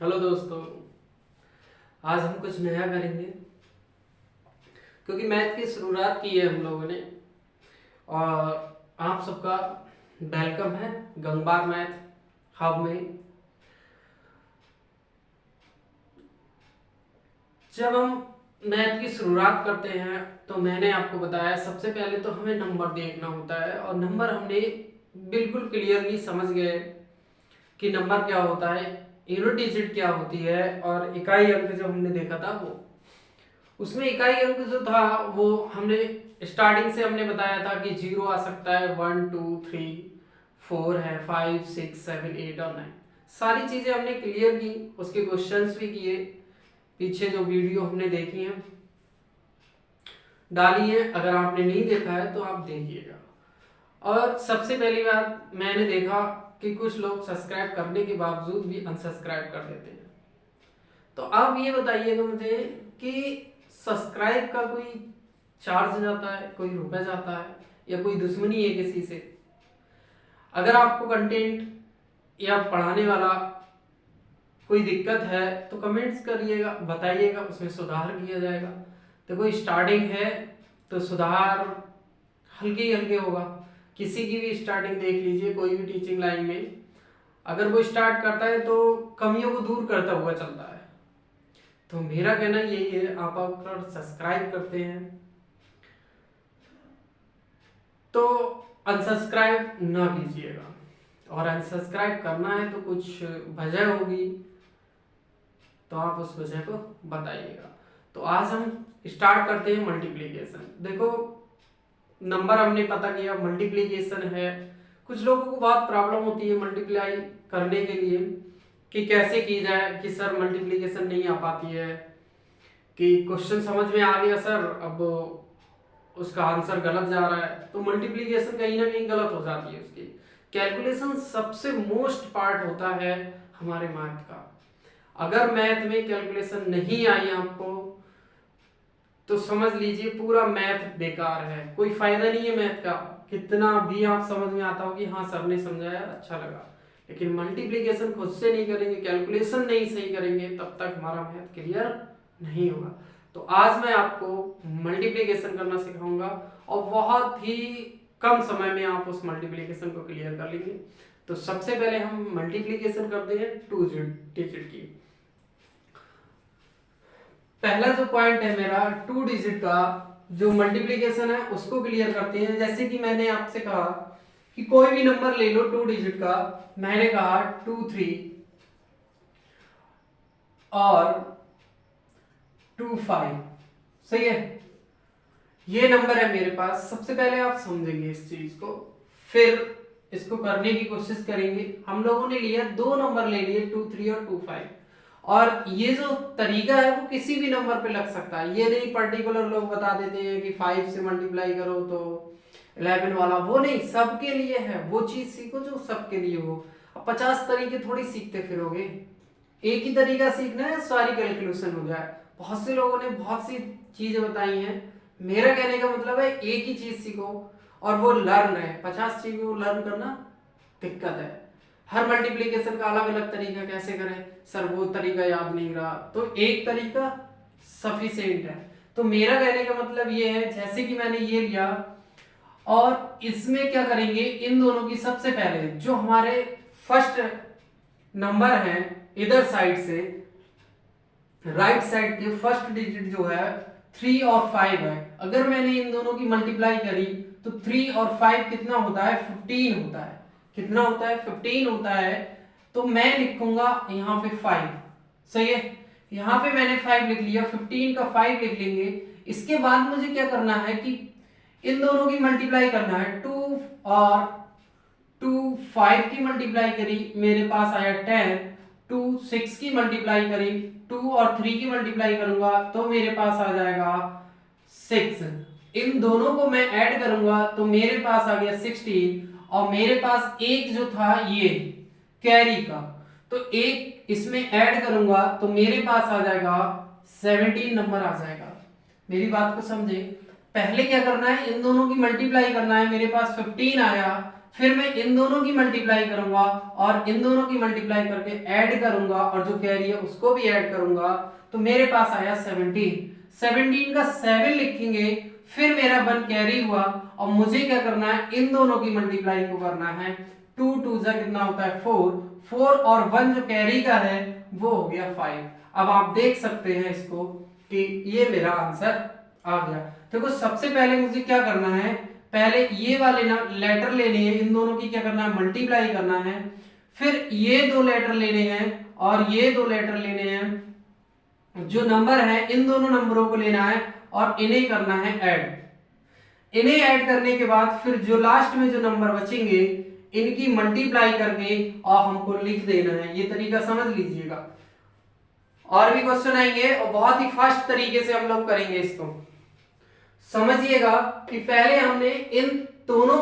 Hello दोस्तों, आज हम कुछ नया करेंगे क्योंकि मैथ की शुरुआत की है हम लोगों ने। और आप सबका वेलकम है गंगबार मैथ हब में। जब हम मैथ की शुरुआत करते हैं तो मैंने आपको बताया सबसे पहले तो हमें नंबर देखना होता है, और नंबर हमने बिल्कुल क्लियरली समझ गए कि नंबर क्या होता है, यूनिट डिजिट क्या होती है, और इकाई अंक जब हमने देखा था वो उसमें इकाई अंक जो था वो हमने स्टार्टिंग से हमने बताया था कि 0 आ सकता है, 1 2 3 4 है, 5 6 7 8 और 9। सारी चीजें हमने क्लियर की, उसके क्वेश्चंस भी किए, पीछे जो वीडियो हमने देखी है डाली है। अगर आपने नहीं देखा है तो आप देखिएगा। और सबसे पहली बात, मैंने देखा कि कुछ लोग सब्सक्राइब करने के बावजूद भी अनसब्सक्राइब कर देते हैं। तो आप ये बताइएगा मुझे कि सब्सक्राइब का कोई चार्ज जाता है, कोई रुपए जाता है, या कोई दुश्मनी है किसी से? अगर आपको कंटेंट या पढ़ाने वाला कोई दिक्कत है तो कमेंट्स करिएगा, बताइएगा, उसमें सुधार किया जाएगा। तो कोई स्टार्टिंग है तो सुधार हल्के हल्के होगा। किसी की भी स्टार्टिंग देख लीजिए, कोई भी टीचिंग लाइन में अगर वो स्टार्ट करता है तो कमियों को दूर करता हुआ चलता है। तो मेरा कहना यही है, आप अगर सब्सक्राइब करते हैं तो अनसब्सक्राइब ना कीजिएगा, और अनसब्सक्राइब करना है तो कुछ वजह होगी, तो आप उस वजह को बताइएगा। तो आज हम स्टार्ट करते हैं मल्टीप्लीकेशन। देखो, नंबर हमने पता किया, मल्टीप्लीकेशन है। कुछ लोगों को बहुत प्रॉब्लम होती है मल्टीप्लाई करने के लिए कि कैसे की जाए, कि सर मल्टीप्लीकेशन नहीं आ पाती है, कि क्वेश्चन समझ में आ गया सर, अब उसका आंसर गलत जा रहा है। तो मल्टीप्लीकेशन कहीं ना कहीं गलत हो जाती है उसकी। कैलकुलेशन सबसे मोस्ट पार्ट होता है हमारे मैथ का। अगर मैथ में कैलकुलेशन नहीं आई आपको तो समझ लीजिए पूरा मैथ बेकार है, कोई फायदा नहीं है मैथ का। कितना भी आप समझ में आता हो कि हाँ सर ने समझाया अच्छा लगा, लेकिन मल्टीप्लीकेशन खुद से नहीं करेंगे, कैलकुलेशन नहीं सही करेंगे, तब तक हमारा मैथ क्लियर नहीं होगा। तो आज मैं आपको मल्टीप्लीकेशन करना सिखाऊंगा, और बहुत ही कम समय में आप उस मल्टीप्लीकेशन को क्लियर कर लेंगे। तो सबसे पहले हम मल्टीप्लीकेशन करते हैं 2 डिजिट की। पहला जो पॉइंट है मेरा 2 डिजिट का जो मल्टीप्लीकेशन है उसको क्लियर करते हैं। जैसे कि मैंने आपसे कहा कि कोई भी नंबर ले लो 2 डिजिट का, मैंने कहा 2 3 और 2 5, सही है। ये नंबर है मेरे पास। सबसे पहले आप समझेंगे इस चीज को, फिर इसको करने की कोशिश करेंगे। हम लोगों ने लिया दो नंबर ले लिए 2 3 और 2 5, और ये जो तरीका है वो किसी भी नंबर पे लग सकता है। ये नहीं पर्टिकुलर लोग बता देते हैं कि 5 से मल्टीप्लाई करो तो 11 वाला, वो नहीं, सबके लिए है। वो चीज सीखो जो सबके लिए हो। अब 50 तरीके थोड़ी सीखते फिरोगे, एक ही तरीका सीखना है, सारी कैलकुलेशन हो जाए। बहुत से लोगों ने बहुत सी चीजें बताई हैं, मेरा कहने का मतलब है एक ही चीज सीखो, और वो लर्न है। 50 चीजों को लर्न करना दिक्कत है। हर मल्टीप्लीकेशन का अलग अलग तरीका कैसे करें सर, वो तरीका याद नहीं रहा, तो एक तरीका सफिशिएंट है। तो मेरा कहने का मतलब ये है, जैसे कि मैंने ये लिया, और इसमें क्या करेंगे, इन दोनों की सबसे पहले जो हमारे फर्स्ट नंबर है इधर साइड से, राइट साइड के फर्स्ट डिजिट जो है 3 और 5 है। अगर मैंने इन दोनों की मल्टीप्लाई करी तो 3 और 5 कितना होता है, 15 होता है। कितना होता है, 15 होता है। तो मैं लिखूंगा यहाँ पे 5, सही है। यहाँ पे मैंने 5 लिख लिया, 15 का 5 लिख लेंगे। इसके बाद मुझे क्या करना है कि इन दोनों की मल्टीप्लाई करना है। 2 और 2 5 की मल्टीप्लाई करी, मेरे पास आया 10। 2 6 की मल्टीप्लाई करी, 2 और 3 की मल्टीप्लाई करूंगा तो मेरे पास आ जाएगा 6। इन दोनों को मैं ऐड करूंगा तो मेरे पास आ गया 16, और मेरे पास एक जो था ये कैरी का, तो एक इसमें ऐड करूंगा तो मेरे पास आ जाएगा 17 नंबर आ जाएगा। मेरी बात को समझे, पहले क्या करना है, इन दोनों की मल्टीप्लाई करना है। मेरे पास 15 आया, फिर मैं इन दोनों की मल्टीप्लाई करूंगा और इन दोनों की मल्टीप्लाई करके ऐड करूंगा और जो कैरी है उसको भी ऐड करूंगा, तो मेरे पास आया 17 का 7 लिखेंगे, फिर मेरा 1 कैरी हुआ और मुझे क्या करना है, इन दोनों की मल्टीप्लाई को करना है। 2 2 जा कितना होता है 4 और 1 जो कैरी का है वो हो गया 5। अब आप देख सकते हैं इसको कि ये मेरा आंसर आ गया। देखो सबसे पहले मुझे क्या करना है, पहले ये वाले ना लेटर लेने हैं, इन दोनों की क्या करना है, मल्टीप्लाई करना है। फिर ये दो लेटर लेने हैं और ये दो लेटर लेने हैं, जो नंबर है इन दोनों नंबरों को लेना है और इन्हें करना है ऐड। इन्हें ऐड करने के बाद फिर जो लास्ट में जो नंबर बचेंगे इनकी मल्टीप्लाई करके और हमको लिख देना है। ये तरीका समझ लीजिएगा। और भी क्वेश्चन आएंगे और बहुत ही फास्ट तरीके से हम लोग करेंगे इसको। समझिएगा कि पहले हमने इन दोनों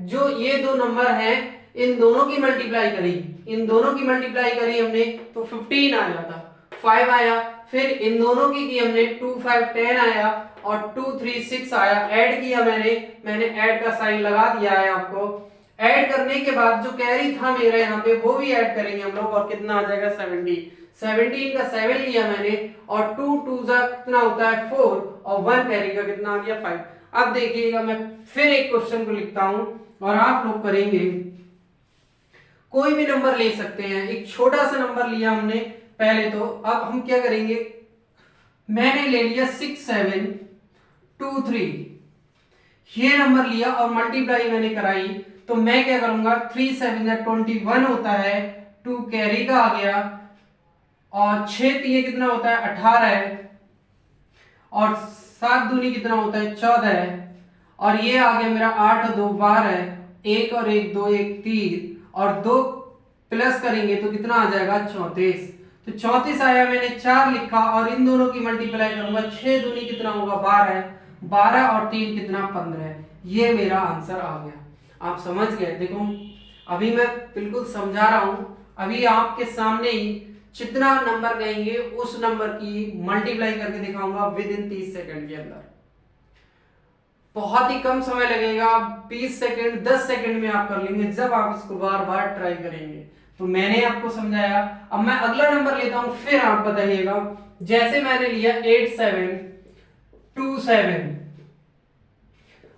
जो ये दो नंबर हैं इन दोनों की मल्टीप्लाई करी, इन दोनों की मल्टीप्लाई करी हमने तो 15 आया था, 5 आया। फिर इन दोनों की हमने 2 5 10 आया और 2 3 6 आया। ऐड किया मैंने ऐड का साइन लगा दिया है आपको। ऐड करने के बाद जो कैरी था मेरा यहाँ पे वो भी ऐड करेंगे हम लोग और कितना आ जाएगा 17 का 7 लिया मैंने और 2 2 जा कितना होता है 4 और 1 कैरी का कितना आ गया 5। अब देखिएगा मैं फिर एक क्वेश्चन को लिखता हूं और आप लोग करेंगे। कोई भी नंबर ले सकते हैं, एक छोटा सा नंबर लिया हमने पहले, तो अब हम क्या करेंगे, मैंने ले लिया 6 7 2 3 ये नंबर लिया और मल्टीप्लाई मैंने कराई, तो मैं क्या करूंगा 3 7 21 होता है, 2 कैरी का आ गया और 6 3 कितना होता है 18 है और 7 दूनी कितना होता है 14 है और ये आ गया मेरा 8 और 2 12 है, 1 और 1 2 1 3 और 2 प्लस करेंगे तो कितना आ जाएगा 34। तो 34 आया, मैंने 4 लिखा और इन दोनों की मल्टीप्लाई करूंगा, 6 दूनी कितना होगा 12 है, 12 और 3 कितना 15 है। ये मेरा आंसर आ गया। आप समझ गए। देखो अभी मैं बिल्कुल समझा रहा हूं, अभी आपके सामने ही जितना नंबर कहेंगे उस नंबर की मल्टीप्लाई करके दिखाऊंगा विद इन 30 सेकंड के अंदर। बहुत ही कम समय लगेगा, 20 सेकंड 10 सेकंड में आप कर लेंगे जब आप इसको बार बार ट्राई करेंगे। तो मैंने आपको समझाया, अब मैं अगला नंबर लेता हूं, फिर आप बताइएगा। जैसे मैंने लिया 8 7 2 7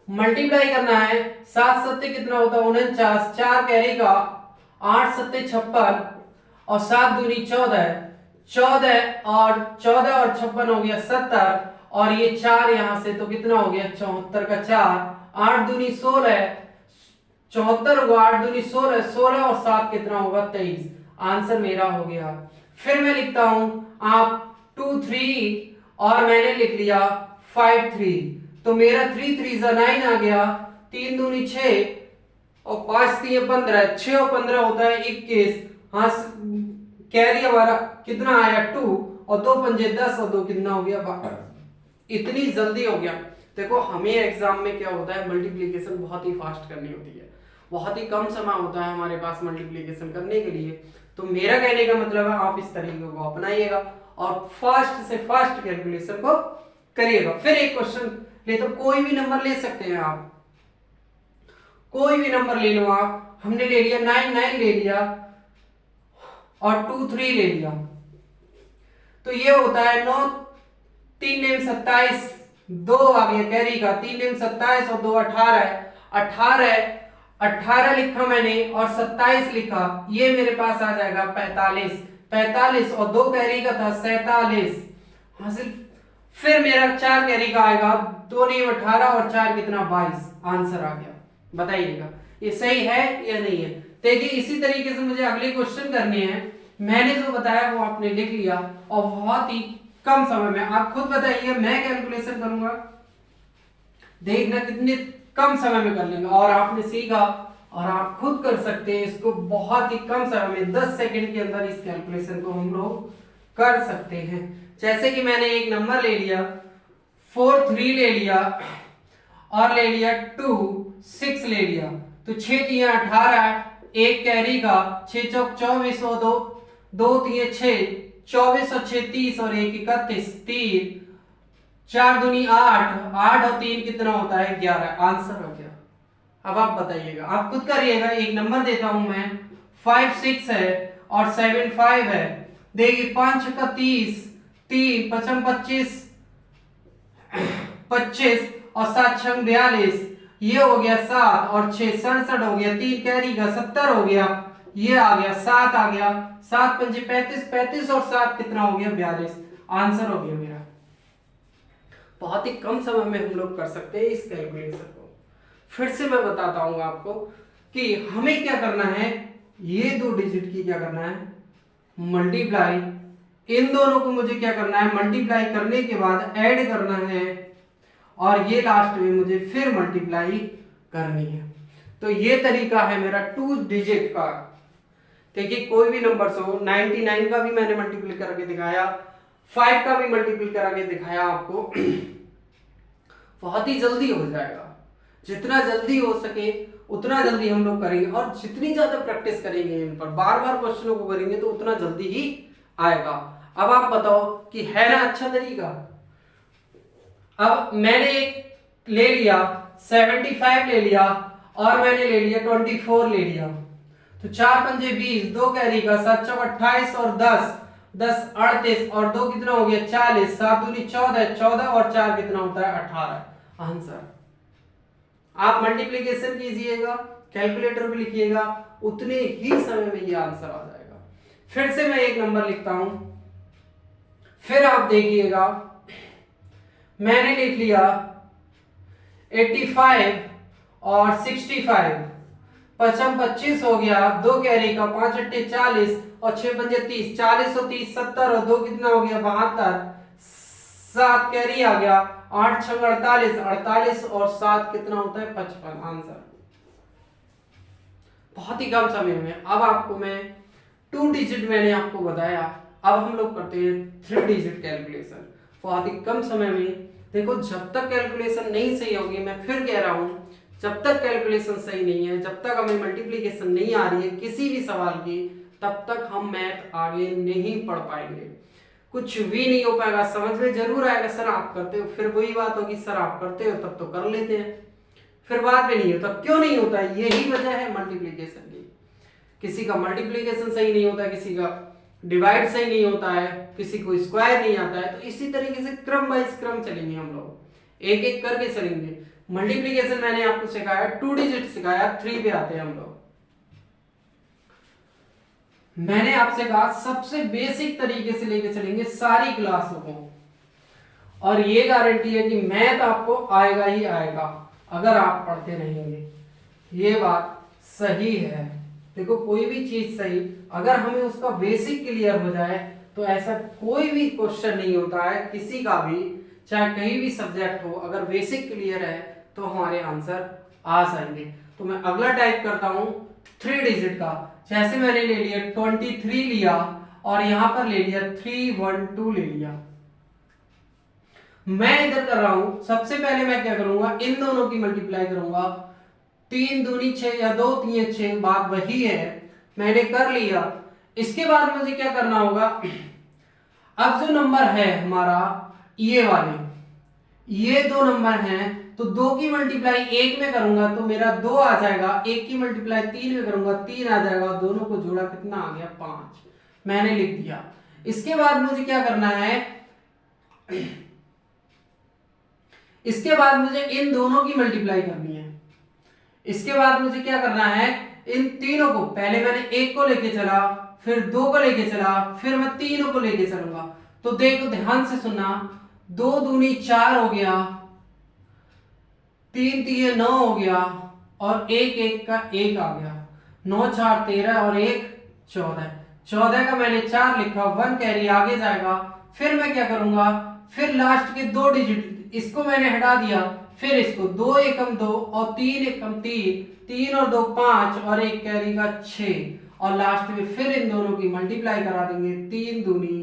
मल्टीप्लाई करना है, 7 7 कितना होता है 49, 4 कैरी का 8 7 56 और 7 दूनी 14 और 56 हो गया 70 और ये 4 यहां से तो कितना हो गया 74 का 4, 8 दूनी 16 74 होगा, 8 दूनी 16 16 और 7 कितना होगा 23। आंसर मेरा हो गया। फिर मैं लिखता हूं आप 2 3 और मैंने लिख लिया 5 3, तो मेरा 3 3 9 आ गया, 3 दूनी 6 और 5 3 15, 6 और 15 होता है 21। हाँ कैरी हमारा कितना आया 2 और 2 पंजे 10 और 2 कितना हो गया 12। इतनी जल्दी हो गया। देखो हमें एग्जाम में क्या होता है, मल्टीप्लिकेशन बहुत ही फास्ट करनी होती है, बहुत ही कम समय होता है हमारे पास मल्टीप्लिकेशन करने के लिए। तो मेरा कहने का मतलब है आप इस तरीके को अपनाइएगा और फास्ट से फास्ट कैलकुलेशन को करिएगा। फिर एक क्वेश्चन ले, तो कोई भी नंबर ले सकते हैं आप, कोई भी नंबर ले लो आप। हमने ले लिया 9 9 ले लिया और 2 3 ले लिया, तो ये होता है 9 3 9 27, 2 आ गया कैरी का, 3 9 27 और 2 18 है, 18 लिखा मैंने और 27 लिखा, ये मेरे पास आ जाएगा 45 और 2 कैरी का था 47 हासिल। फिर मेरा 4 कैरी का आएगा, 2 नहीं 18 और 4 कितना 22। आंसर आ गया। बताइएगा ये सही है या नहीं है। देखिए इसी तरीके से मुझे अगले क्वेश्चन करने हैं। मैंने जो बताया वो आपने लिख लिया और बहुत ही कम समय में, आप खुद बताइए मैं कैलकुलेशन करूंगा, देखना कितने कम समय में कर लेंगे। और आपने सीखा और आप खुद कर सकते हैं इसको बहुत ही कम समय में, 10 सेकंड के अंदर इस कैलकुलेशन को हम लोग कर सकते हैं। जैसे कि मैंने एक नंबर ले लिया 4 3 ले लिया और ले लिया 2 6 ले लिया, तो 6 3 18, 1 कैरी का, 6 चौक 24 और 2 3 6 24 और 6 30 और 1 31, 3 4 दूनी 8 और 3 कितना होता है 11। आंसर हो गया। अब आप बताइएगा, आप खुद करिएगा। एक नंबर देता हूं मैं, 5 6 है और 7 5 है। देखिए 5 छक्का 30, 3 पचम 25, 25 और 7 छंग 42, ये हो गया 7 और 6 67 हो गया, 3 कैरी का 70 हो गया, ये आ गया 7 आ गया, 7 पंजे 35, 35 और 7 कितना हो गया 42। आंसर हो गया मेरा। बहुत ही कम समय में हम लोग कर सकते हैं इस कैलकुलेशन को। फिर से मैं बताता हूं आपको कि हमें क्या करना है, ये 2 डिजिट की क्या करना है, मल्टीप्लाई, इन दोनों को मुझे क्या करना है, मल्टीप्लाई करने के बाद ऐड करना है और ये लास्ट में मुझे फिर मल्टीप्लाई करनी है। तो ये तरीका है मेरा 2 डिजिट का। देखिए कोई भी नंबर हो, 99 का भी मैंने मल्टीप्लाई करके दिखाया, 5 का भी मल्टीप्लाई करके दिखाया आपको। बहुत ही जल्दी हो जाएगा, जितना जल्दी हो सके उतना जल्दी हम लोग करेंगे और जितनी ज्यादा प्रैक्टिस करेंगे इन पर, बार बार क्वेश्चनों को करेंगे तो उतना जल्दी ही आएगा। अब आप बताओ कि है ना अच्छा तरीका। अब मैंने एक ले लिया 75 ले लिया और मैंने ले लिया 24 ले लिया, तो 4 पंजे 20, 2 कैरी का 7 चौक 28 और 10 10 38 और 2 कितना हो गया 40, 7 दूनी 14, 14 और 4 कितना होता है 18। आंसर आप मल्टीप्लिकेशन कीजिएगा, कैलकुलेटर पे लिखिएगा, उतने ही समय में ये आंसर आ जाएगा। फिर से मैं एक नंबर लिखता हूं, फिर आप देखिएगा, मैंने लिख लिया 85 और 65, पचम 25 हो गया, 2 कैरी का 5 अट्ठे 40 और 6 पंजे 30, 40 और 30 70 और 2 कितना हो गया 72, 7 कैरी आ गया, 8 छंग 48, 48 और 7 कितना होता है 55। आंसर बहुत ही कम समय में। अब आपको मैं 2 डिजिट मैंने आपको बताया, अब हम लोग करते हैं 3 डिजिट कैलकुलेशन बहुत ही कम समय में। देखो जब तक कैलकुलेशन नहीं सही होगी, मैं फिर कह रहा हूं, जब तक कैलकुलेशन सही नहीं है, जब तक हमें मल्टीप्लिकेशन नहीं आ रही है किसी भी सवाल की, तब तक हम मैथ आगे नहीं पढ़ पाएंगे, कुछ भी नहीं हो पाएगा। समझ में जरूर आएगा सर आप करते हो, फिर वही बात होगी सर आप करते हो तब तो कर लेते हैं, फिर बाद में नहीं होता। क्यों नहीं होता, यही वजह है मल्टीप्लिकेशन की। किसी का मल्टीप्लिकेशन सही नहीं होता, किसी का डिवाइड सही नहीं होता है, किसी को स्क्वायर नहीं आता है। तो इसी तरीके से क्रम वाइज क्रम चलेंगे हम लोग, एक एक करके चलेंगे। मल्टीप्लिकेशन मैंने आपको सिखाया, 2 डिजिट सिखाया, 3 पे आते हैं हम लोग। मैंने आपसे कहा सबसे बेसिक तरीके से लेके चलेंगे सारी क्लासों को, और ये गारंटी है कि मैथ आपको आएगा ही आएगा अगर आप पढ़ते रहेंगे। ये बात सही है। देखो कोई भी चीज सही, अगर हमें उसका बेसिक क्लियर हो जाए तो ऐसा कोई भी क्वेश्चन नहीं होता है किसी का भी, चाहे कहीं भी सब्जेक्ट हो, अगर बेसिक क्लियर है तो हमारे आंसर आ जाएंगे। तो मैं अगला टाइप करता हूं 3 डिजिट का। जैसे मैंने ले लिया 23 लिया और यहां पर ले लिया 312 ले लिया। मैं इधर कर रहा हूं, सबसे पहले मैं क्या करूंगा, इन दोनों की मल्टीप्लाई करूंगा। 3 दूनी 6 या 2 3 6, बात वही है, मैंने कर लिया। इसके बाद मुझे क्या करना होगा, अब जो नंबर है हमारा ये वाले, ये 2 नंबर हैं, तो 2 की मल्टीप्लाई 1 में करूंगा तो मेरा 2 आ जाएगा, 1 की मल्टीप्लाई 3 में करूंगा 3 आ जाएगा, दोनों को जोड़ा कितना आ गया 5, मैंने लिख दिया। इसके बाद मुझे क्या करना है, इसके बाद मुझे इन दोनों की मल्टीप्लाई करनी है। इसके बाद मुझे क्या करना है, इन तीनों को, पहले मैंने 1 को लेके चला, फिर 2 को लेके चला, फिर मैं तीनों को लेके चलूंगा। तो देखो ध्यान से सुनना, 2 दूनी 4 हो गया, 3 3 9 हो गया और 1 1 का 1 आ गया, 9 4 13 और 1 14। 14 का मैंने 4 लिखा, 1 कैरी आगे जाएगा। फिर मैं क्या करूंगा, फिर लास्ट के 2 डिजिट इसको मैंने हटा दिया, फिर इसको 2 एकम 2 और 3 एकम 3, 3 और 2 5 और 1 कैरी का 6, और लास्ट में फिर इन दोनों की मल्टीप्लाई करा देंगे, 3 दूनी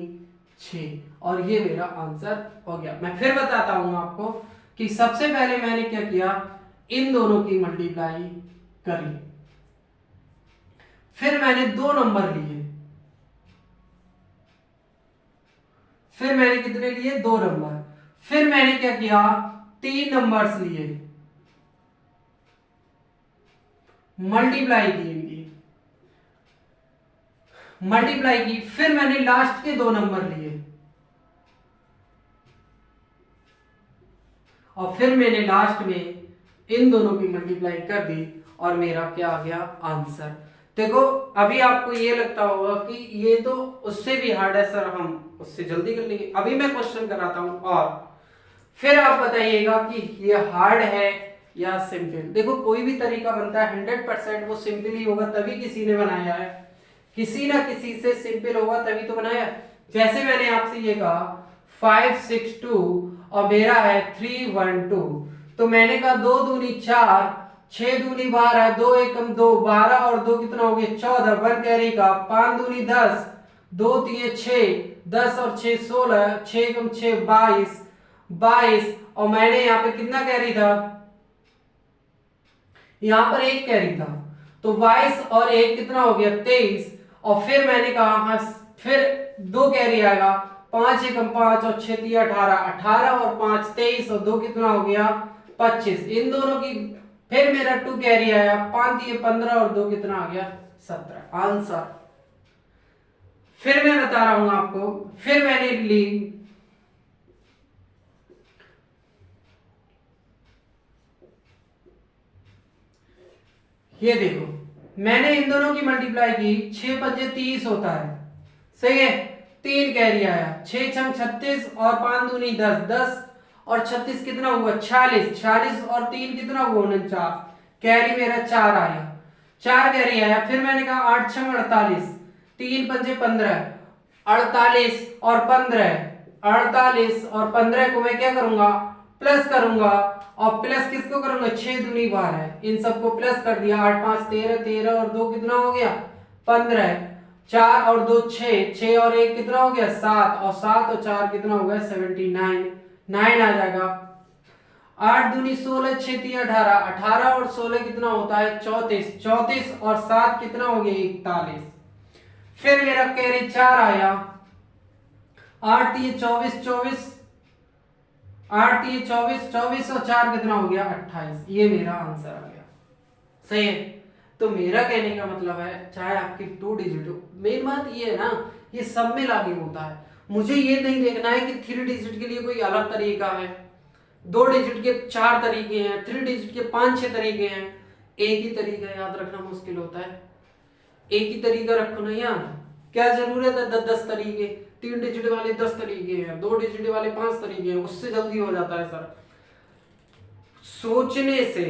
6, और ये मेरा आंसर हो गया। मैं फिर बताता हूं आपको कि सबसे पहले मैंने क्या किया, इन दोनों की मल्टीप्लाई करी, फिर मैंने 2 नंबर लिए, फिर मैंने कितने लिए 2 नंबर, फिर मैंने क्या किया 3 नंबर्स लिए, मल्टीप्लाई की इनकी, मल्टीप्लाई की, फिर मैंने लास्ट के 2 नंबर लिए और फिर मैंने लास्ट में इन दोनों की मल्टीप्लाई कर दी और मेरा क्या आ गया आंसर। देखो अभी आपको ये लगता होगा कि ये तो उससे भी हार्ड है सर, हम उससे जल्दी कर लेंगे। अभी मैं क्वेश्चन कराता हूं और फिर आप बताइएगा कि ये हार्ड है या सिंपल। देखो कोई भी तरीका बनता है 100% वो सिंपल ही होगा, तभी किसी ने बनाया है, किसी ना किसी से सिंपल होगा तभी तो बनाया। जैसे मैंने आपसे ये कहा 562 और मेरा है 312, तो मैंने कहा 2 दूनी 4, 6 दूनी 12, 2 एकम 2, 12 और 2 कितना हो गया 14, 1 कैरी का, 5 दूनी 10, 2 3 6, 10 और 6 16, 6 एकम 6 22, 22 और मैंने यहाँ पे कितना कैरी था, यहाँ पर 1 कैरी था, तो 22 और 1 कितना हो गया 23 और फिर मैंने कहा हाँ फिर 2 कैरी आएगा, 5 एकम 5 और 6 3 18, 18 और 5 23 और 2 कितना हो गया 25, इन दोनों की फिर मेरा 2 कैरी आया, 5 3 15 और 2 कितना आ गया 17 आंसर। फिर मैं बता रहा हूं आपको, फिर मैंने ली ये देखो, मैंने इन दोनों की मल्टीप्लाई की, 6 5 30 होता है, सही है, 3 कैरी आया, 6 6 36 और 5 दूनी 10, 10 और 36 कितना हुआ 46, 46 और 3 कितना हुआ 49, कैरी मेरा 4 आया, 4 कैरी आया। फिर मैंने कहा 8 6 48, 3 5 15, 48 और 15, 48 और 15 को मैं क्या करूंगा प्लस करूंगा और प्लस किसको करूंगा 6 दूनी 12, इन सबको प्लस कर दिया, 8 5 13, 13 और 2 कितना हो गया 15, 4 और 2 6, 6 और 1 कितना हो गया 7 और 7 और 4 कितना हो गया 79, 9 आ जाएगा। 8 दूनी 16, 6 3 18, 18 और 16 कितना होता है 34, 34 और 7 कितना हो गया 41। फिर मेरा कैरी 4 आया, 8 3 24, 24, 8 3 24, 24 और 4 कितना हो गया 28, ये मेरा आंसर आ गया, सही है। तो मेरा कहने का मतलब है चाहे आपकी 2 डिजिट हो, मेन बात ये है ना ये सब में लागू होता है, मुझे ये नहीं देखना है कि 3 डिजिट के लिए कोई अलग तरीका है, 2 डिजिट के 4 तरीके हैं, 3 डिजिट के 5-6 तरीके हैं, एक ही तरीका याद रखना मुश्किल होता है। एक ही तरीका रखो ना यार, क्या जरूरत है 10-10 तरीके, 3 डिजिट वाले 10 तरीके हैं, 2 डिजिट वाले 5 तरीके हैं, उससे जल्दी हो जाता है सर सोचने से,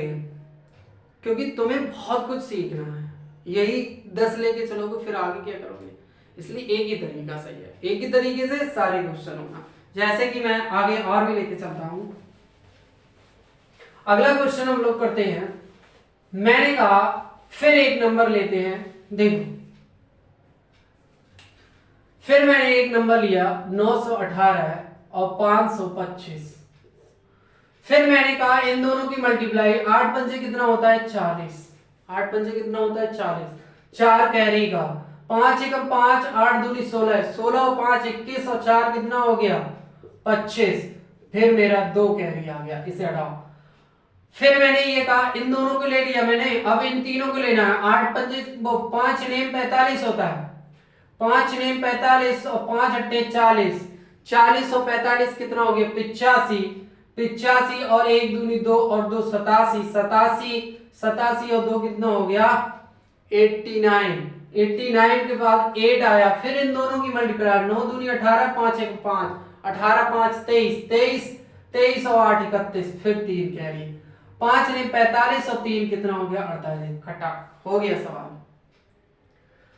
क्योंकि तुम्हें बहुत कुछ सीखना है, यही 10 लेके चलोगे फिर आगे क्या करोगे, इसलिए एक ही तरीका सही है, एक ही तरीके से सारे क्वेश्चन होना। जैसे कि मैं आगे और भी लेके चलता हूं, अगला क्वेश्चन हम लोग करते हैं, मैंने कहा फिर एक नंबर लेते हैं, देखो फिर मैंने एक नंबर लिया 918 और 525, फिर मैंने कहा इन दोनों की मल्टीप्लाई, 8 पंजे कितना होता है 40, 8 पंजे कितना होता है 40, 4 कैरी का, 5 एकम 5, 8 दूनी 16, 16 और 5 21 और 4 कितना हो गया 25, फिर मेरा 2 कैरी आ गया, इसे हटाओ। फिर मैंने ये कहा इन दोनों को ले लिया मैंने, अब इन तीनों को लेना है, 8 पंजे 5 नेम 45 होता है, 5 नेम 45 और 5 अट्टे 40, 40 और 45 कितना हो गया 85, 85 और 1 दूनी 2 और 2 87, 87, 87 और 2 कितना हो गया 89, 89 के बाद 8 आया, फिर इन दोनों की मल्टीप्लाई, 9 दूनी 18, 5 1 5, 18 5 23, 23, 23 और 8 31, फिर 3 कैरी, 5 ने 45 और 3 कितना हो गया 48, खटा हो गया सवाल,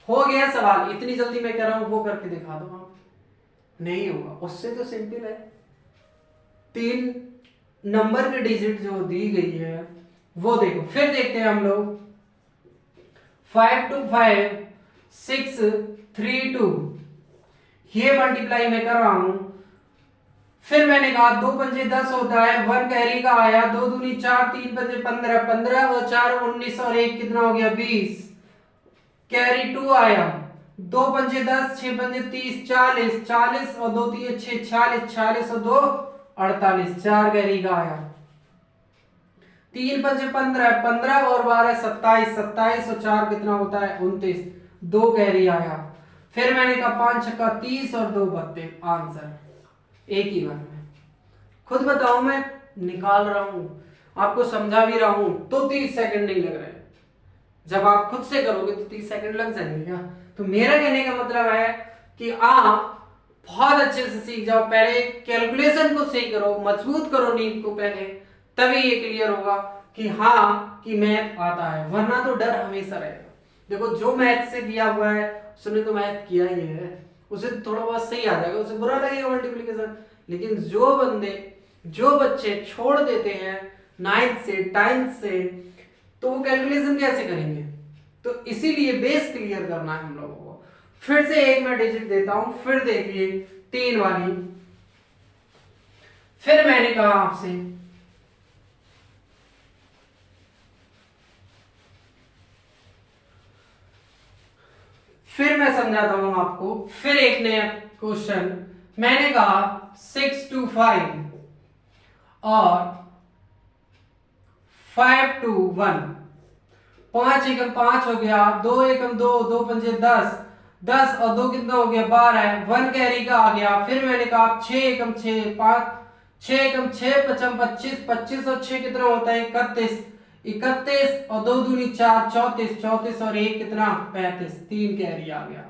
हो गया सवाल। इतनी जल्दी मैं कह रहा हूं वो करके दिखा दो आप, नहीं होगा, उससे तो सिंपल है, 3 नंबर की डिजिट जो दी गई है वो देखो। फिर देखते हैं हम लोग 5 2 5 6 3 2, ये मल्टीप्लाई मैं कर रहा हूं। फिर मैंने कहा 2 पंजे 10 होता है, 1 कैरी का आया, 2 दूनी 4, 3 पंजे 15, 15 और 4 19 और 1 कितना हो गया 20, कैरी 2 आया, 2 पंजे 10, 6 पंजे 30, 40, 40 और 2 3 6 46, 46 और 2 48, 4 कैरी का आया, 3 5 15, 15 और 12 27, 27 और 4 कितना होता है 29, 2 कैरी आया। फिर मैंने कहा 5 छक्का 30 और 2 32, आंसर एक ही बार में। खुद बताओ, मैं निकाल रहा हूं, आपको समझा भी रहा हूं तो 30 सेकंड नहीं लग रहे। जब आप खुद से करोगे तो 30 सेकंड लग जाएंगे क्या? तो मेरा कहने का मतलब है कि आप बहुत अच्छे से सीख जाओ, पहले कैलकुलेशन को सही करो, मजबूत करो नींव को पहले, तभी ये क्लियर होगा कि हाँ कि मैथ आता है, वरना तो डर हमेशा रहेगा। देखो जो मैथ से किया हुआ है उसने तो मैथ किया ही है, उसे थोड़ा बहुत सही आ जाएगा, उसे बुरा लगेगा मल्टीप्लिकेशन। लेकिन जो बच्चे छोड़ देते हैं 9th से 10th से, तो वो कैलकुलेशन कैसे करेंगे? तो इसीलिए बेस क्लियर करना है हम लोगों को। फिर से एक मैं डिजिट देता हूं, फिर देखिए 3 वाली। फिर मैंने कहा आपसे फिर मैं समझाता हूं आपको, फिर एक नया क्वेश्चन। मैंने कहा 6 to 5 और 5 to 1, 5 एकम 5 हो गया, 2 एकम 2, 2 पंजे 10, 10 और 2 कितना हो गया 12, 1 कैरी का आ गया। फिर मैंने कहा 6 एकम 6, 5 6 एकम 6 पचम 25, 25 और 6 कितना होता है 31, 31 और 2 दूनी 4, 34, 34 और 1 कितना 35, 3 कैरी आ गया।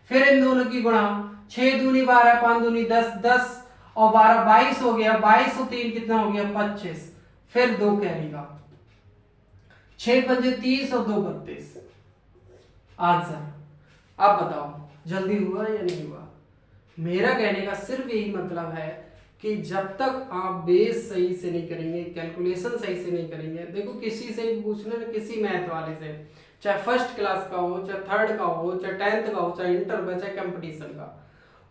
फिर इन दोनों की गुणा, 6 दूनी 12, 5 दूनी 10, 10 और 12 22 हो गया, 22 और 3 कितना हो गया 25, फिर 2 कैरी का, 6 पंजे 30 और 2 32, आंसर। अब बताओ जल्दी हुआ या नहीं हुआ? मेरा कहने का सिर्फ यही मतलब है कि जब तक आप बेस सही से नहीं करेंगे, कैलकुलेशन सही से नहीं करेंगे, देखो किसी से भी पूछना ना, किसी मैथ वाले से, चाहे फर्स्ट क्लास का हो, चाहे थर्ड का हो, चाहे 10th का हो, चाहे इंटर का, चाहे कंपटीशन का,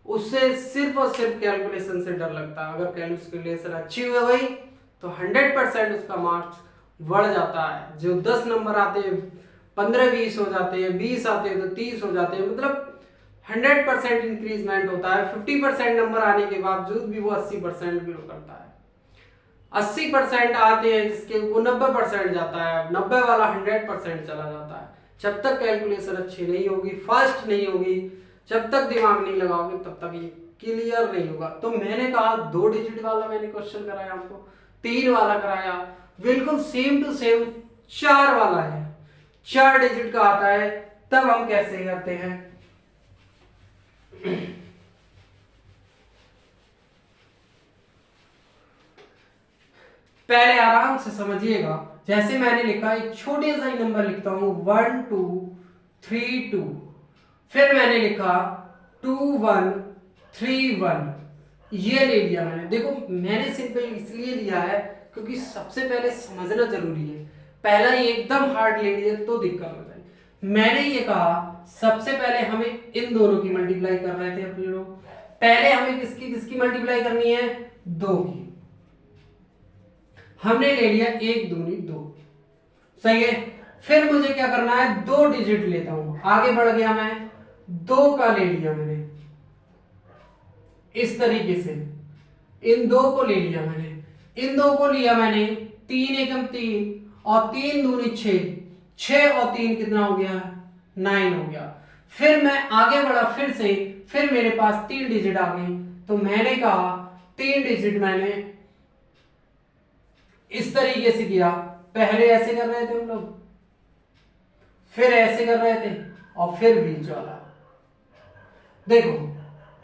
उससे सिर्फ और सिर्फ कैलकुलेशन से डर लगता है। अगर कैलकुलेशन अच्छी हो गई तो 100% उसका मार्क्स बढ़ जाता है। जो 10 नंबर आते हैं 15-20 हो जाते हैं, 20 आते हैं तो 30 हो जाते हैं, मतलब 100% इंक्रीजमेंट होता है। 50% नंबर आने के बावजूद भी वो 80% ग्रो करता है। 80% आते हैं जिसके वो 90% जाता है, 90 वाला 100% चला जाता है। जब तक कैलकुलेशन अच्छी नहीं होगी, फास्ट नहीं होगी, जब तक दिमाग नहीं लगाओगे, तब तक ये क्लियर नहीं होगा। तो मैंने कहा 2 डिजिट वाला मैंने क्वेश्चन कराया आपको, 3 वाला कराया, बिल्कुल सेम टू सेम 4 वाला है, 4 डिजिट का आता है। तब हम कैसे करते हैं, पहले आराम से समझिएगा। जैसे मैंने लिखा, एक छोटे सा ही नंबर लिखता हूं 1 2 3 2, फिर मैंने लिखा 2 1 3 1, ये ले लिया मैंने। देखो मैंने सिंपल इसलिए लिया है क्योंकि सबसे पहले समझना जरूरी है, पहला ही एकदम हार्ड ले लिया तो दिक्कत हो जाएगी। मैंने ये कहा सबसे पहले हमें इन दोनों की मल्टीप्लाई कर रहे थे अपने लोग, पहले हमें किसकी किसकी मल्टीप्लाई करनी है, 2 की। हमने ले लिया 1 दूनी 2, सही है। फिर मुझे क्या करना है, 2 डिजिट लेता हूं, आगे बढ़ गया मैं, 2 का ले लिया मैंने, इस तरीके से इन 2 को ले लिया मैंने, इन 2 को लिया मैंने, 3 एकम 3 और 3 दूनी 6, 6 और 3 कितना हो गया 9 हो गया। फिर मैं आगे बढ़ा फिर से, फिर मेरे पास 3 डिजिट आ गई, तो मैंने कहा 3 डिजिट मैंने इस तरीके से किया। पहले ऐसे कर रहे थे हम लोग, फिर ऐसे कर रहे थे और फिर बीच वाला। देखो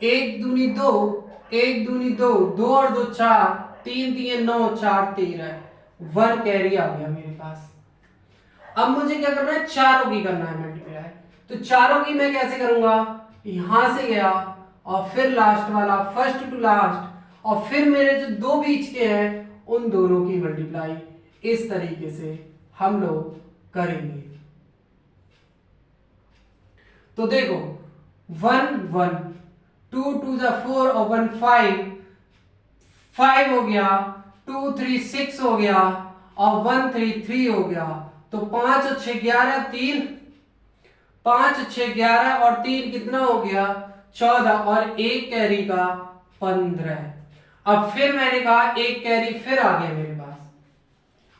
1 दूनी 2, 1 दूनी 2, 2 और 2 4, 3 3 9, 4 13, 1 कैरी आ गया मेरे पास। अब मुझे क्या करना है, चारों की करना है मल्टीप्लाई। तो चारों की मैं कैसे करूंगा, यहां से गया और फिर लास्ट वाला, फर्स्ट टू लास्ट, और फिर मेरे जो 2 बीच के हैं उन दोनों की मल्टीप्लाई, इस तरीके से हम लोग करेंगे। तो देखो 1 1, 2 2 4 और 1 5, 5 हो गया, 2 3 6 हो गया और 1 3 3 हो गया। तो 5 और 6 11, 3 5 6 11 और 3 कितना हो गया 14 और 1 कैरी का 15। अब फिर मैंने कहा 1 कैरी फिर आ गया मेरे पास,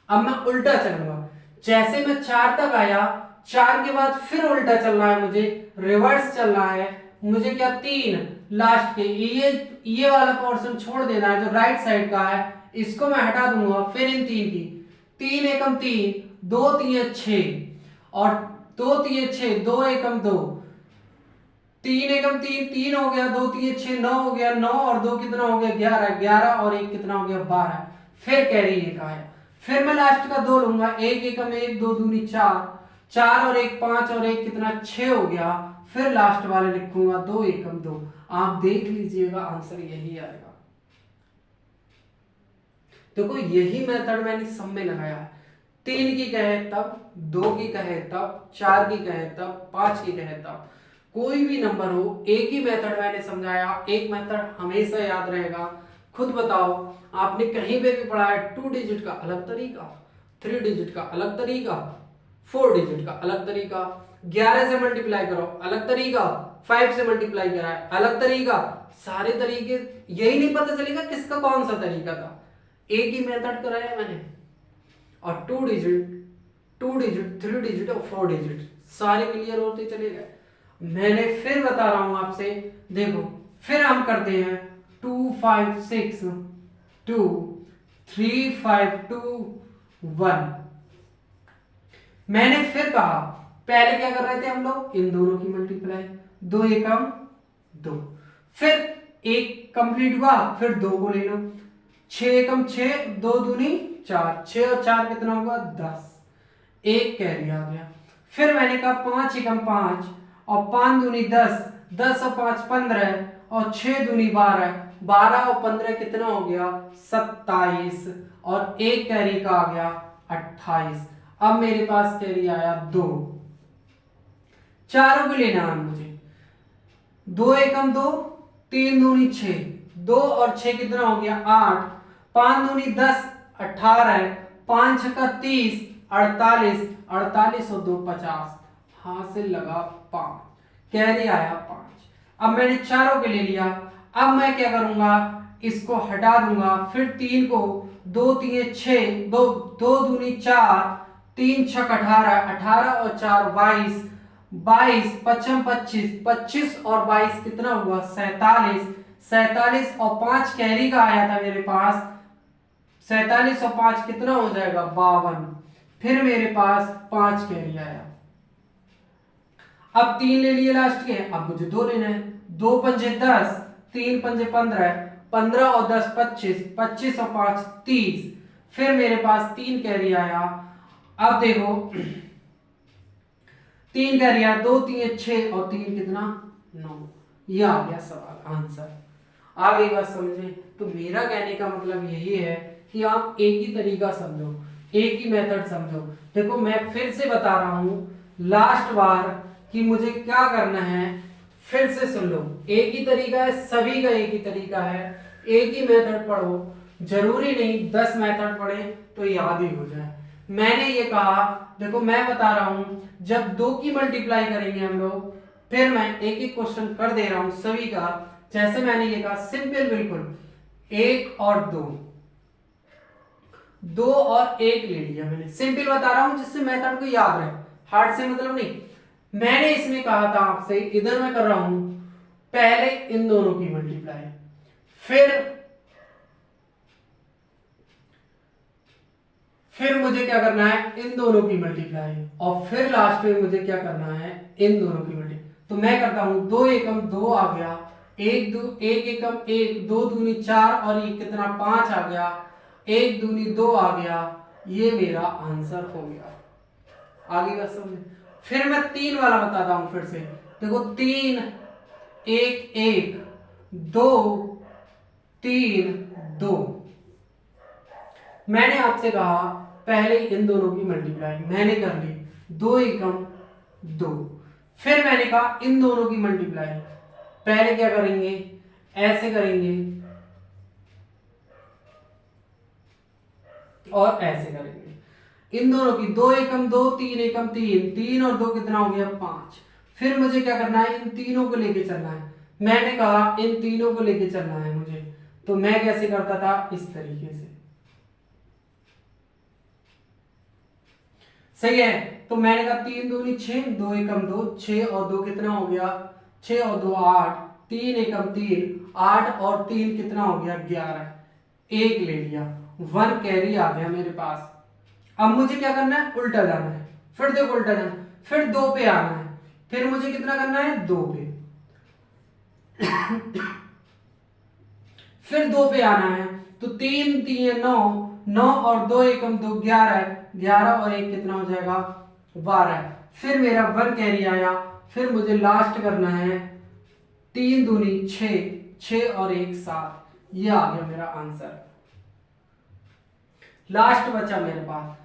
अब मैं उल्टा चलूंगा, जैसे मैं 4 तक आया, 4 के बाद फिर उल्टा चलना है मुझे, रिवर्स चलना है मुझे। क्या 3 लास्ट के ये वाला पोर्शन छोड़ देना है जो राइट साइड का है, इसको मैं हटा दूंगा। फिर इन 3 की 3 एकम 3, 2 3 6 और 2 3 6, 2 एकम 2, 3 एकम 3, 3 हो गया, 2 3 6, 9 हो गया, 9 और 2 कितना हो गया 11, 11 और 1 कितना हो गया 12। फिर कैरी 1 आया, फिर मैं लास्ट का 2 लूंगा, 1 एकम 1, 2 दूनी 4, 4 और 1 5 और 1 कितना 6 हो गया। फिर लास्ट वाले लिखूंगा 2 एकम 2। आप देख लीजिएगा आंसर यही आएगा। देखो यही मेथड मैंने सब में लगाया है। 3 की कहे तब, 2 की कहे तब, 4 की कहे तब, 5 की कहे तब, कोई भी नंबर हो, एक ही मेथड मैंने समझाया। एक मेथड हमेशा याद रहेगा। खुद बताओ, आपने कहीं पे भी पढ़ा है 2 डिजिट का अलग तरीका, 3 डिजिट का अलग तरीका, 4 डिजिट का अलग तरीका, 11 से मल्टीप्लाई करो अलग तरीका, 5 से मल्टीप्लाई करा है अलग तरीका। सारे तरीके, यही नहीं पता चलेगा किसका कौन सा तरीका था। एक ही मेथड कराया मैंने। और 2 डिजिट, 3 डिजिट और 4 डिजिट सारे क्लियर होते चले गए। मैंने फिर बता रहा हूं आपसे, देखो फिर हम करते हैं 2 5 6 2 3 5 2 1। मैंने फिर कहा, पहले क्या कर रहे थे हम लोग, इन दोनों की मल्टीप्लाई, 2 एकम 2, फिर 1 कंप्लीट हुआ, फिर 2 को ले लो, 6 एकम 6, 2 दूनी 4, 6 और 4 कितना होगा 10, 1 कैरी आ गया। फिर मैंने कहा 5 एकम 5 और 5 दूनी 10, 10 और 5 15 और 6 दूनी 12, 12 और 15 कितना हो गया 27 और 1 कैरी का आ गया 28। अब मेरे पास कैरी आया 2। चारों को लेना है मुझे, 2 एकम 2, 3 दूनी 6, 2 और 6 कितना हो गया 8, 5 दूनी 10 18, 5 का 30 48, 48 और 2 50, हाथ से लगा 5, कैरी आया 5। अब मैंने चारों के ले लिया। अब मैं क्या करूंगा, इसको हटा दूंगा, फिर 3 को 2 3 6, 2 दूनी 4, 3 6 18, 18 और 4 22, 22 पचम 25, 25 और 22 कितना हुआ 47, 47 और 5 कैरी का आया था मेरे पास, 47 और 5 कितना हो जाएगा 52। फिर मेरे पास 5 कैरी आया। अब 3 ले लिए लास्ट के, अब मुझे 2 लेना है, 2 पंजे 10, 3 पंजे 15, 15 और 10 25, 25 और 5 30। फिर मेरे पास 3 कैरी आया। अब देखो 3 कैरी आया, 2 3 6 और 3 कितना 9। ये आ गया सवाल आंसर। आ गई बात समझे? तो मेरा कहने का मतलब यही है कि आप एक ही तरीका समझो, एक ही मेथड समझो। देखो मैं फिर से बता रहा हूं लास्ट बार कि मुझे क्या करना है, फिर से सुन लो। एक ही तरीका है, सभी का एक ही तरीका है, एक ही मेथड पढ़ो। जरूरी नहीं 10 मेथड पढ़े तो याद ही हो जाए। मैंने ये कहा, देखो मैं बता रहा हूं, जब 2 की मल्टीप्लाई करेंगे हम लोग, फिर मैं एक एक क्वेश्चन कर दे रहा हूं सभी का। जैसे मैंने ये कहा सिंपल, बिल्कुल 1 और 2, 2 और 1 ले लिया मैंने। सिंपल बता रहा हूं जिससे मेथड को याद रहे, हार्ड से मतलब नहीं। मैंने इसमें कहा था आपसे, इधर मैं कर रहा हूं पहले इन दोनों की मल्टीप्लाई, फिर मुझे क्या करना है इन दोनों की मल्टीप्लाई, और फिर लास्ट में मुझे क्या करना है इन दोनों की मल्टीप्लाई। तो मैं करता हूं 2 एकम 2 आ गया, 1 एकम 1, 2 दूनी 4 और ये कितना 5 आ गया, 1 दूनी 2 आ गया। ये मेरा आंसर हो गया। आगे का समझ। फिर मैं 3 वाला बताता हूं फिर से। देखो 3 1 1 2 3 2। मैंने आपसे कहा पहले इन दोनों की मल्टीप्लाई, मैंने कर ली 2 एकम 2। फिर मैंने कहा इन दोनों की मल्टीप्लाई, पहले क्या करेंगे ऐसे करेंगे और ऐसे करेंगे। इन दोनों की 2 एकम 2, 3 एकम 3, 3 और 2 कितना हो गया 5। फिर मुझे क्या करना है इन तीनों को लेके चलना है। मैंने कहा इन तीनों को लेके चलना है मुझे, तो मैं कैसे करता था इस तरीके से। सही है। तो मैंने कहा 3 दूनी 6, 2 एकम 2, 6 और 2 कितना हो गया, 6 और 2 8, 3 एकम 3, 8 और 3 कितना हो गया 11, एक ले लिया, 1 कैरी आ गया मेरे पास। अब मुझे क्या करना है, उल्टा जाना है। फिर देखो उल्टा जाना, फिर 2 पे आना है, फिर मुझे कितना करना है 2 पे फिर 2 पे आना है, तो 3 3 9, 9 और 2 एकम 2 11, 11 और 1 कितना हो जाएगा 12। फिर मेरा 1 कैरी आया, फिर मुझे लास्ट करना है 3 दूनी 6, 6 और 1 7, ये आ गया मेरा आंसर। लास्ट बचा मेरे पास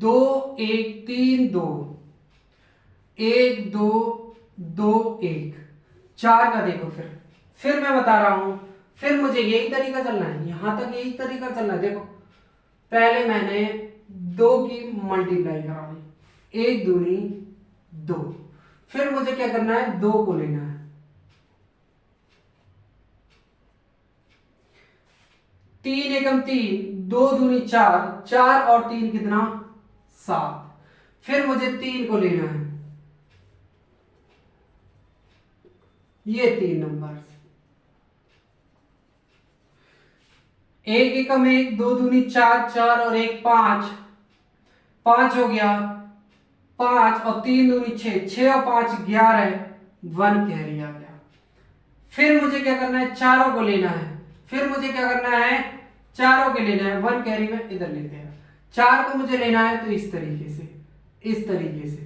2 1 3 2, 1 2 2 1, 4 का देखो। फिर मैं बता रहा हूं, फिर मुझे यही तरीका चलना है, यहां तक यही तरीका चलना है। देखो पहले मैंने 2 की मल्टीप्लाई करानी, 1 दूनी 2, फिर मुझे क्या करना है 2 को लेना है, 3 एकम 3, 2 दूनी 4, 4 और 3 कितना 7, फिर मुझे 3 को लेना है, ये 3 नंबर, 1 एकम 1, 2 दूनी 4, 4 और 1 5, 5 हो गया, 5 और 3 दूनी 6, 6 और 5 11, 1 कैरी आ गया। फिर मुझे क्या करना है, चारों को लेना है, फिर मुझे क्या करना है चारों के लेना है, 1 कैरी में इधर लेते हैं, 4 को मुझे लेना है, तो इस तरीके से, इस तरीके से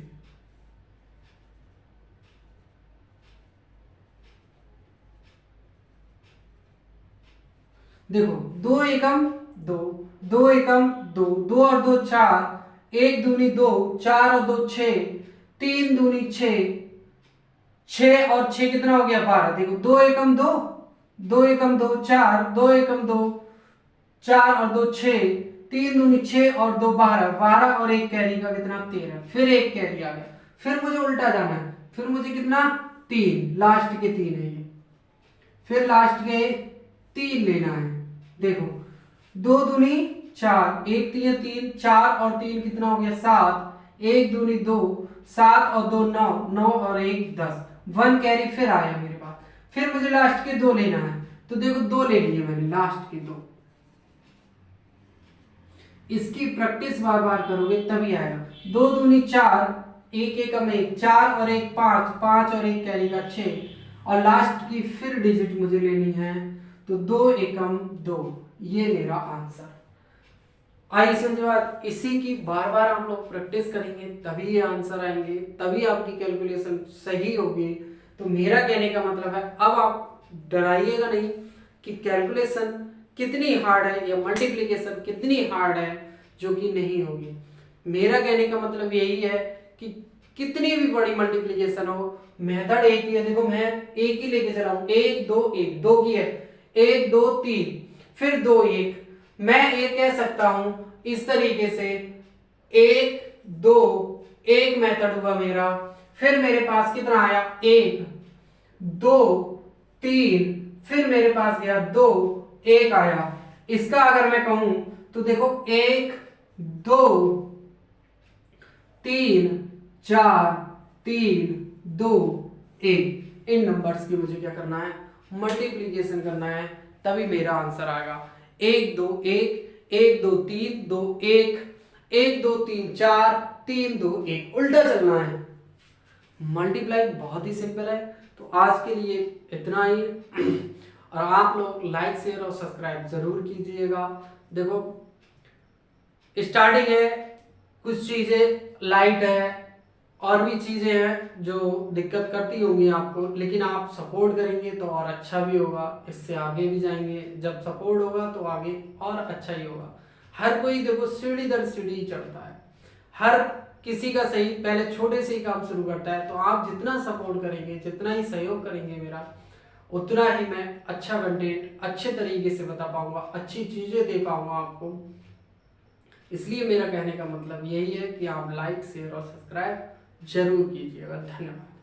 देखो 2 एकम 2, 2 एकम 2, 2 और 2 4, 1 दूनी 2, 4 और 2 6, 3 दूनी 6, 6 और 6 कितना हो गया 12। देखो 2 एकम 2, 2 एकम 2 4, 2 एकम 2 4 और 2 6, 3 दूनी 6 और 2 12, 12 और 1 कैरी का कितना 13, फिर 1 कैरी आ गया। फिर मुझे उल्टा जाना है, फिर मुझे कितना 3, लास्ट के 3 है ये, फिर लास्ट के 3 लेना है। देखो 2 दूनी 4, 1 3 3, 4 और 3 कितना हो गया 7, 1 दूनी 2, 7 और 2 9, 9 और 1 10, 1 कैरी फिर आया मेरे पास। फिर मुझे लास्ट के 2 लेना है, तो देखो 2 ले लिए मैंने, लास्ट के 2। इसकी प्रैक्टिस बार बार करोगे तभी आएगा। 2 दूनी 4, 1 एकम 1, 4 और 1 5, 5 और 1 कैरी का 6, और लास्ट की फिर डिजिट मुझे लेनी है, तो 2 एकम 2, ये मेरा आंसर। आई समझ बात, इसी की बार बार हम लोग प्रैक्टिस करेंगे तभी ये आंसर आएंगे, तभी आपकी कैलकुलेशन सही होगी। तो मेरा कहने का मतलब है, अब आप डराइएगा नहीं कि कैलकुलेशन कितनी हार्ड है या मल्टीप्लिकेशन कितनी हार्ड है, जो कि नहीं होगी। मेरा कहने का मतलब यही है कि कितनी भी बड़ी मल्टीप्लिकेशन हो, मेथड एक ही है। देखो मैं एक ही लेके चला हूं, 1 2 1, 2 की है, 1 2 3, फिर 2 1, मैं ये कह सकता हूं इस तरीके से 1 2, 1 मेथड हुआ मेरा, फिर मेरे पास कितना आया 1 2 3, फिर मेरे पास गया 2 1 आया। इसका अगर मैं कहूं तो देखो 1 2 3 4 3 2 1, इन नंबर्स की मुझे क्या करना है, मल्टीप्लीकेशन करना है, तभी मेरा आंसर आएगा। 1 2 1, 1 2 3 2 1, 1 2 3 4 3 2 1, उल्टा चलना है। मल्टीप्लाई बहुत ही सिंपल है। तो आज के लिए इतना ही, और आप लोग लाइक शेयर और सब्सक्राइब जरूर कीजिएगा। देखो स्टार्टिंग है, कुछ चीजें लाइट है, और भी चीजें हैं जो दिक्कत करती होंगी आपको, लेकिन आप सपोर्ट करेंगे तो और अच्छा भी होगा, इससे आगे भी जाएंगे। जब सपोर्ट होगा तो आगे और अच्छा ही होगा। हर कोई देखो सीढ़ी दर सीढ़ी चढ़ता है, हर किसी का सही पहले छोटे से ही काम शुरू करता है। तो आप जितना सपोर्ट करेंगे, जितना ही सहयोग करेंगे मेरा, उतना ही मैं अच्छा कंटेंट अच्छे तरीके से बता पाऊंगा, अच्छी चीजें दे पाऊंगा आपको। इसलिए मेरा कहने का मतलब यही है कि आप लाइक शेयर और सब्सक्राइब जरूर कीजिएगा। धन्यवाद।